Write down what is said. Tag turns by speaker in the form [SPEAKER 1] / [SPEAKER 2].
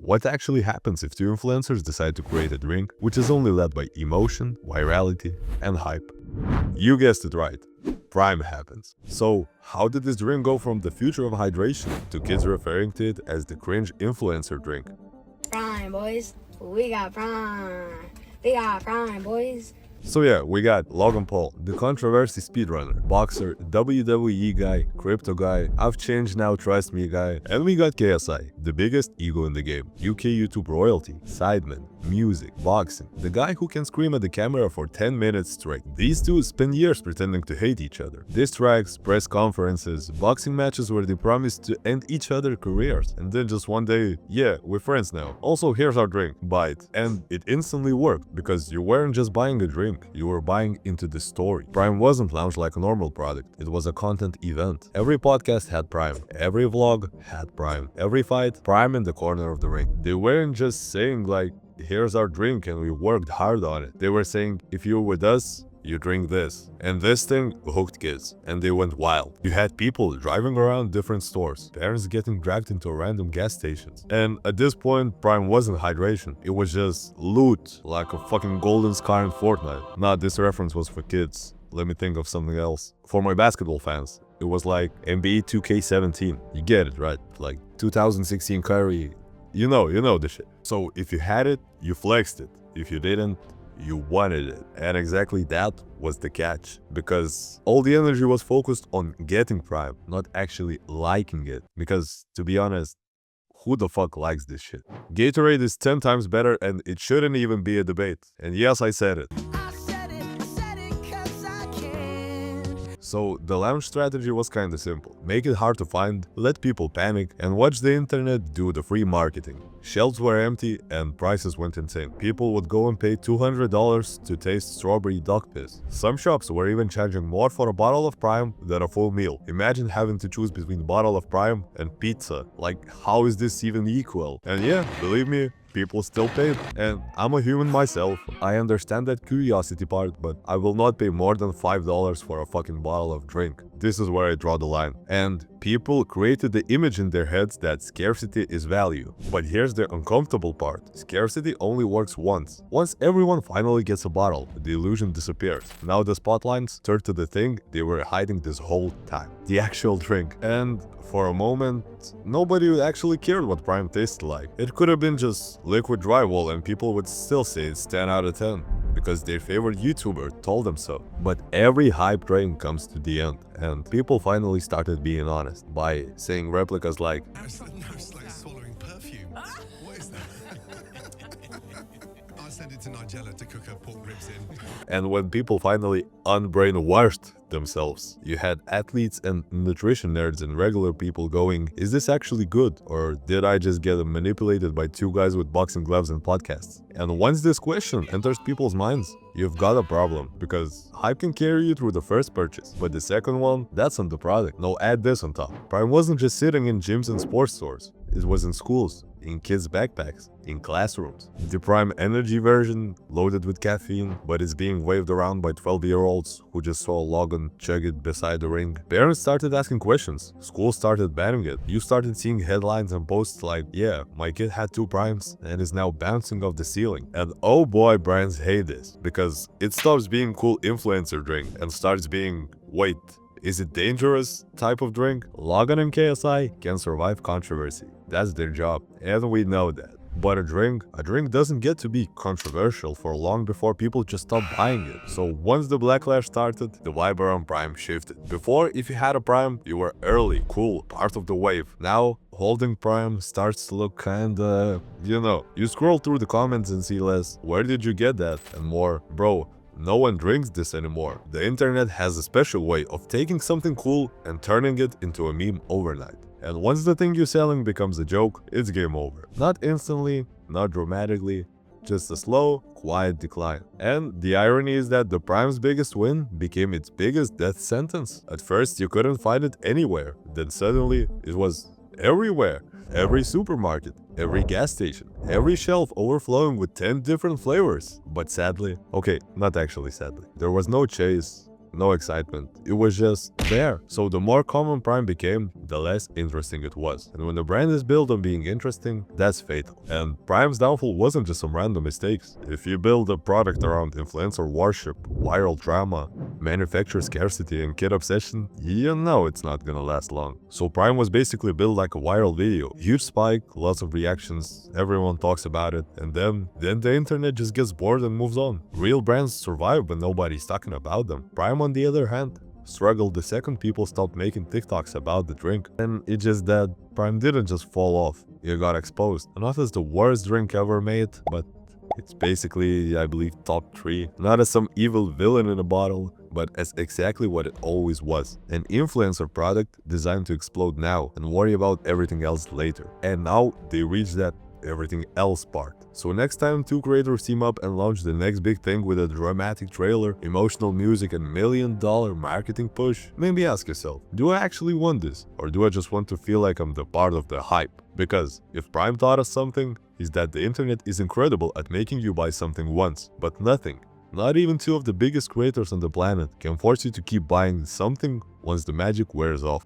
[SPEAKER 1] What actually happens if two influencers decide to create a drink which is only led by emotion, virality, and hype? You guessed it right. Prime happens. So, how did this drink go from the future of hydration to kids referring to it as the cringe influencer drink?
[SPEAKER 2] Prime, boys. We got Prime. We got Prime, boys.
[SPEAKER 1] So yeah, we got Logan Paul, the controversy speedrunner, boxer, WWE guy, crypto guy, I've changed now, trust me guy, and we got KSI, the biggest ego in the game, UK YouTube royalty, sideman, music, boxing, the guy who can scream at the camera for 10 minutes straight. These two spend years pretending to hate each other. Diss tracks, press conferences, boxing matches where they promised to end each other's careers, and then just one day, yeah, we're friends now. Also, here's our drink, buy it. And it instantly worked, because you weren't just buying a drink, you were buying into the story. Prime wasn't launched like a normal product, it was a content event. Every podcast had Prime, every vlog had Prime, every fight, Prime in the corner of the ring. They weren't just saying like, here's our drink and we worked hard on it. They were saying, if you're with us, you drink this. And this thing hooked kids, and they went wild. You had people driving around different stores, parents getting dragged into random gas stations. And at this point, Prime wasn't hydration, it was just loot, like a fucking golden scar in Fortnite. Nah, this reference was for kids. Let me think of something else. For my basketball fans, it was like NBA 2K17. You get it, right? Like 2016 Curry. You know the shit. So if you had it, you flexed it. If you didn't, you wanted it. And exactly that was the catch. Because all the energy was focused on getting Prime, not actually liking it. Because, to be honest, who the fuck likes this shit? Gatorade is 10 times better and it shouldn't even be a debate. And yes, I said it. So the launch strategy was kinda simple. Make it hard to find, let people panic, and watch the internet do the free marketing. Shelves were empty and prices went insane. People would go and pay $200 to taste strawberry dog piss. Some shops were even charging more for a bottle of Prime than a full meal. Imagine having to choose between a bottle of Prime and pizza. Like, how is this even equal? And yeah, believe me, people still paid. And I'm a human myself. I understand that curiosity part, but I will not pay more than $5 for a fucking bottle of drink. This is where I draw the line. And people created the image in their heads that scarcity is value. But here's the uncomfortable part. Scarcity only works once. Once everyone finally gets a bottle, the illusion disappears. Now the spotlights turn to the thing they were hiding this whole time. The actual drink. And for a moment, nobody actually cared what Prime tasted like. It could have been just liquid drywall and people would still say it's 10 out of 10 because their favorite YouTuber told them so. But every hype train comes to the end, and people finally started being honest by saying replicas like,
[SPEAKER 3] No, it's like swallowing perfume. What is that? I sent it to Nigella to cook her pork ribs in.
[SPEAKER 1] and when people finally unbrainwashed themselves, you had athletes and nutrition nerds and regular people going, is this actually good? Or did I just get manipulated by two guys with boxing gloves and podcasts? And once this question enters people's minds, you've got a problem, because hype can carry you through the first purchase, but the second one, that's on the product. Now add this on top. Prime wasn't just sitting in gyms and sports stores, it was in schools, in kids' backpacks, in classrooms. The Prime Energy version, loaded with caffeine, but is being waved around by 12-year-olds who just saw Logan chug it beside the ring. Parents started asking questions, schools started banning it. You started seeing headlines and posts like, yeah, my kid had 2 Primes and is now bouncing off the ceiling. And oh boy, brands hate this, because it stops being cool influencer drink and starts being, wait, is it dangerous type of drink? Logan and KSI can survive controversy. That's their job, and we know that. But a drink doesn't get to be controversial for long before people just stop buying it. So once the backlash started, the vibe around Prime shifted. Before, if you had a Prime, you were early, cool, part of the wave. Now, holding Prime starts to look kinda, you scroll through the comments and see less, where did you get that? And more, bro, no one drinks this anymore. The internet has a special way of taking something cool and turning it into a meme overnight. And once the thing you're selling becomes a joke, it's game over. Not instantly, not dramatically, just a slow, quiet decline. And the irony is that the Prime's biggest win became its biggest death sentence. At first, you couldn't find it anywhere. Then suddenly, it was everywhere. Every supermarket, every gas station, every shelf overflowing with 10 different flavors. But sadly, okay, not actually sadly, there was no chase, no excitement. It was just there. So the more common Prime became, the less interesting it was. And when the brand is built on being interesting, that's fatal. And Prime's downfall wasn't just some random mistakes. If you build a product around influencer worship, viral drama, manufacturer scarcity, and kid obsession, you know it's not gonna last long. So Prime was basically built like a viral video. Huge spike, lots of reactions, everyone talks about it, and then the internet just gets bored and moves on. Real brands survive when nobody's talking about them. Prime, on the other hand, struggled the second people stopped making TikToks about the drink. And it's just that Prime didn't just fall off, it got exposed. Not as the worst drink ever made, but it's basically, I believe, top 3. Not as some evil villain in a bottle, but as exactly what it always was. An influencer product designed to explode now and worry about everything else later. And now they reach that everything else part. So next time two creators team up and launch the next big thing with a dramatic trailer, emotional music, and $1 million marketing push, maybe ask yourself, do I actually want this? Or do I just want to feel like I'm the part of the hype? Because if Prime taught us something, is that the internet is incredible at making you buy something once, but nothing, not even two of the biggest creators on the planet, can force you to keep buying something once the magic wears off.